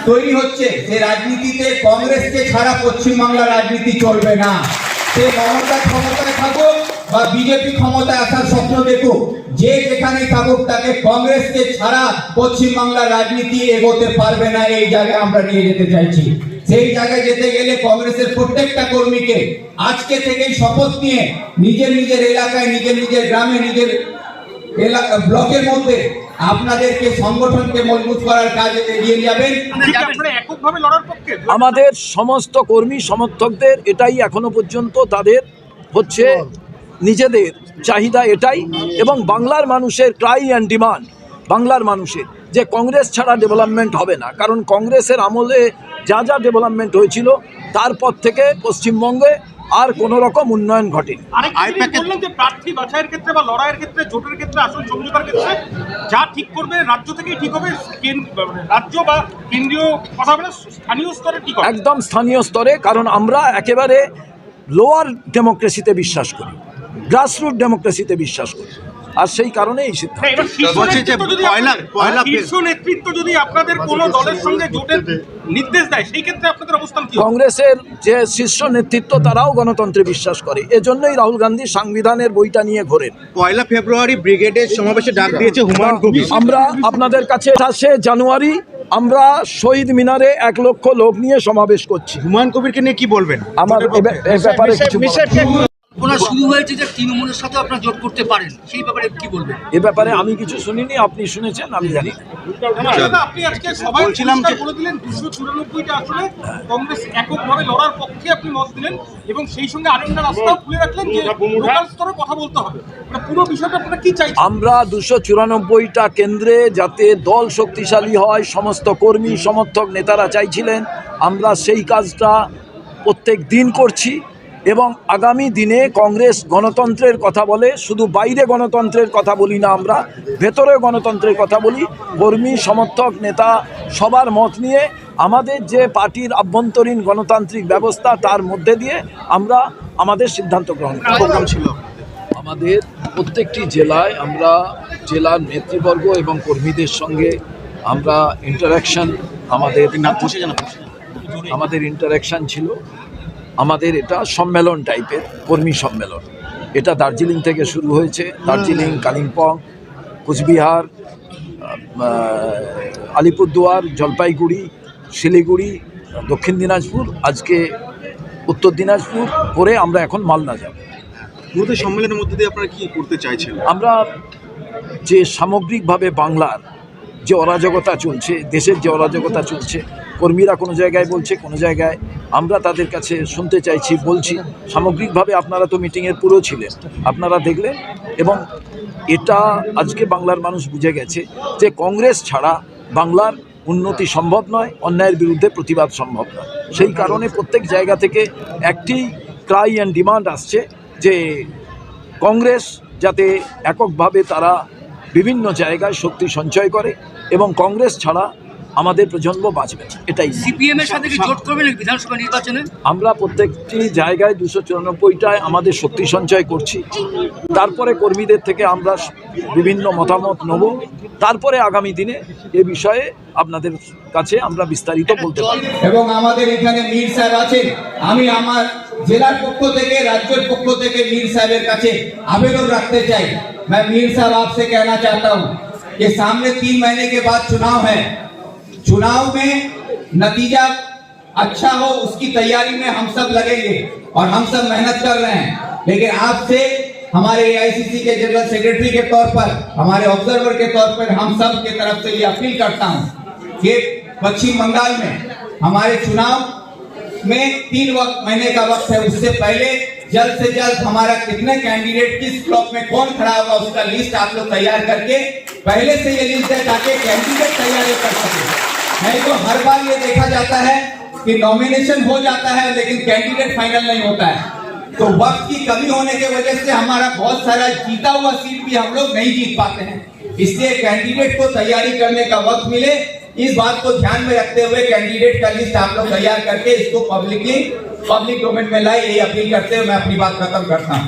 তৈরি হচ্ছে, সে রাজনীতিতে কংগ্রেসকে ছাড়া পশ্চিমবাংলার রাজনীতি চলবে না। সে মমতা ক্ষমতায় থাকুক বা বিজেপি ক্ষমতায় আসার স্বপ্ন দেখুক, যে যেখানে থাকুক তাকে কংগ্রেসকে ছাড়া পশ্চিমবাংলার রাজনীতি এগোতে পারবে না। এই জায়গায় আমরা নিয়ে যেতে চাইছি। সেই জায়গায় যেতে গেলে কংগ্রেসের প্রত্যেকটা কর্মীকে আজকে থেকেই শপথ নিয়ে নিজের নিজের এলাকায়, নিজের নিজের গ্রামে, নিজের ব্লকের মধ্যে আপনাদেরকে সংগঠনকে মজবুত করার কাজে এগিয়ে যাবেন। আমাদের সমস্ত কর্মী সমর্থকদের এটাই এখনো পর্যন্ত তাদের হচ্ছে নিজেদের চাহিদা এটাই, এবং বাংলার মানুষের ক্রাই অ্যান্ড ডিমান্ড, বাংলার মানুষের যে কংগ্রেস ছাড়া ডেভেলপমেন্ট হবে না। কারণ কংগ্রেসের আমলে যা যা ডেভেলপমেন্ট হয়েছিল তারপর থেকে পশ্চিমবঙ্গে আর কোনো রকম উন্নয়ন ঘটেনি। প্রার্থী বাছাইয়ের ক্ষেত্রে বা লড়াইয়ের ক্ষেত্রে, জোটের ক্ষেত্রে, আসল সমঝোতার ক্ষেত্রে যা ঠিক করবে রাজ্য থেকেই ঠিক হবে, রাজ্য বা কেন্দ্রীয় কথা বলে স্থানীয় স্তরে ঠিক হবে, একদম স্থানীয় স্তরে। কারণ আমরা একেবারে লোয়ার ডেমোক্রেসিতে বিশ্বাস করি, গ্রাসরুট ডেমোক্রেসিতে বিশ্বাস করি, আর সেই কারণে এই সিদ্ধান্ত। শীর্ষ নেতৃত্ব যদি আপনাদের কোনো দলের সঙ্গে জোটের নির্দেশ দেয়, সেই ক্ষেত্রে আপনাদের অবস্থান কি? কংগ্রেসের যে শীর্ষ নেতৃত্ব তারাও গণতন্ত্রে বিশ্বাস করে, এজন্যই রাহুল গান্ধী সংবিধানের বইটা নিয়ে ঘোরেন। 1 ফেব্রুয়ারি ব্রিগেডের সমাবেশে ডাক দিয়েছে হুমায়ুন কবির। আমরা আপনাদের কাছে 28 জানুয়ারি আমরা শহীদ মিনারে 1 লক্ষ লোক নিয়ে সমাবেশ করছি। হুমায়ুন কবিরকে নিয়ে কি বলবেন? আমার এ ব্যাপারে কিছু ওনার শুরু হয়েছে যে তৃণমূলের সাথে আপনারা জোট করতে পারেন, সেই ব্যাপারে কি বলবেন? এ ব্যাপারে আমি কিছু শুনিনি, আপনি শুনেছেন, আমি জানি। আপনি আজকে সবাই বলছিলাম যে বলে দিলেন 294টা আসলে কংগ্রেস এককভাবে লড়ার পক্ষে আপনি মত দিলেন, এবং সেই সঙ্গে আরেকটা রাস্তাও খুলে রাখলেন যে লোকাল স্তরে কথা বলতে হবে। পুরো বিষয়টা আপনারা কি চাইছেন? আমরা 294টা কেন্দ্রে যাতে দল শক্তিশালী হয়, সমস্ত কর্মী সমর্থক নেতারা চাইছিলেন, আমরা সেই কাজটা প্রত্যেক দিন করছি। এবং আগামী দিনে কংগ্রেস গণতন্ত্রের কথা বলে, শুধু বাইরে গণতন্ত্রের কথা বলি না, আমরা ভেতরে গণতন্ত্রের কথা বলি। কর্মী সমর্থক নেতা সবার মত নিয়ে আমাদের যে পার্টির আভ্যন্তরীণ গণতান্ত্রিক ব্যবস্থা, তার মধ্যে দিয়ে আমরা আমাদের সিদ্ধান্ত গ্রহণ প্রোগ্রাম ছিল। আমাদের প্রত্যেকটি জেলায় আমরা জেলার নেতৃবর্গ এবং কর্মীদের সঙ্গে আমরা ইন্টারাকশান, আমাদের ইন্টারাকশান ছিল। আমাদের এটা সম্মেলন টাইপের, কর্মী সম্মেলন। এটা দার্জিলিং থেকে শুরু হয়েছে, দার্জিলিং, কালিম্পং, কুচবিহার, আলিপুরদুয়ার, জলপাইগুড়ি, শিলিগুড়ি, দক্ষিণ দিনাজপুর, আজকে উত্তর দিনাজপুর করে আমরা এখন মালদা যাব। মূলত সম্মেলনের মধ্যে দিয়ে আপনারা কি করতে চাইছেন? আমরা যে সামগ্রিকভাবে বাংলার যে অরাজকতা চলছে, দেশের যে অরাজকতা চলছে, কর্মীরা কোনো জায়গায় বলছে, কোনো জায়গায় আমরা তাদের কাছে শুনতে চাইছি, বলছি। সামগ্রিকভাবে আপনারা তো মিটিংয়ের পুরো ছিলেন, আপনারা দেখলেন, এবং এটা আজকে বাংলার মানুষ বুঝে গেছে যে কংগ্রেস ছাড়া বাংলার উন্নতি সম্ভব নয়, অন্যায়ের বিরুদ্ধে প্রতিবাদ সম্ভব নয়। সেই কারণে প্রত্যেক জায়গা থেকে একটি ক্রাই অ্যান্ড ডিমান্ড আসছে যে কংগ্রেস যাতে এককভাবে তারা বিভিন্ন জায়গায় শক্তি সঞ্চয় করে, এবং কংগ্রেস ছাড়া আমাদের প্রজন্ম বাঁচবে না। এটাই। সিপিএম এর সাথে কি জোট করবেন বিধানসভা নির্বাচনে? আমরা প্রত্যেকটি জায়গায় 294টায় আমাদের শক্তি সঞ্চয় করছি। তারপরে কর্মীদের থেকে আমরা বিভিন্ন মতামত নেব, তারপরে আগামী দিনে এ বিষয়ে আপনাদের কাছে আমরা বিস্তারিত বলতে পারি। এবং আমাদের এখানে মীর সাহেব আছেন, আমি আমার জেলার পক্ষ থেকে, রাজ্যের পক্ষ থেকে মীর সাহেবের কাছে আবেদন রাখতে চাই। मैं मीर साहब आपसे कहना चाहता हूं कि सामने 3 महीने के बाद चुनाव है, चुनाव में नतीजा अच्छा हो उसकी तैयारी में हम सब लगेंगे और हम सब मेहनत कर रहे हैं। लेकिन आपसे हमारे एआईसीसी के जनरल सेक्रेटरी के तौर पर, हमारे ऑब्जर्वर के तौर पर हम सब के तरफ से ये अपील करता हूं कि पश्चिम बंगाल में हमारे चुनाव में 3 महीने का वक्त है, उससे पहले जल्द से जल्द हमारा कितने कैंडिडेट किस ब्लॉक में कौन खड़ा होगा उसका लिस्ट आप लोग तैयार करके पहले से ये लिस्ट है, ताकि कैंडिडेट तैयारी कर सके। नहीं तो हर बार ये देखा जाता है कि नॉमिनेशन हो जाता है लेकिन कैंडिडेट फाइनल नहीं होता है। तो वक्त की कमी होने की वजह से हमारा बहुत सारा जीता हुआ सीट भी हम लोग नहीं जीत पाते हैं। इसलिए कैंडिडेट को तैयारी करने का वक्त मिले, इस बात को ध्यान में रखते हुए कैंडिडेट का लिस्ट आप लोग तैयार करके इसको पब्लिक डोमेन में लाए, ये अपील करते हुए मैं अपनी बात खत्म करता हूँ।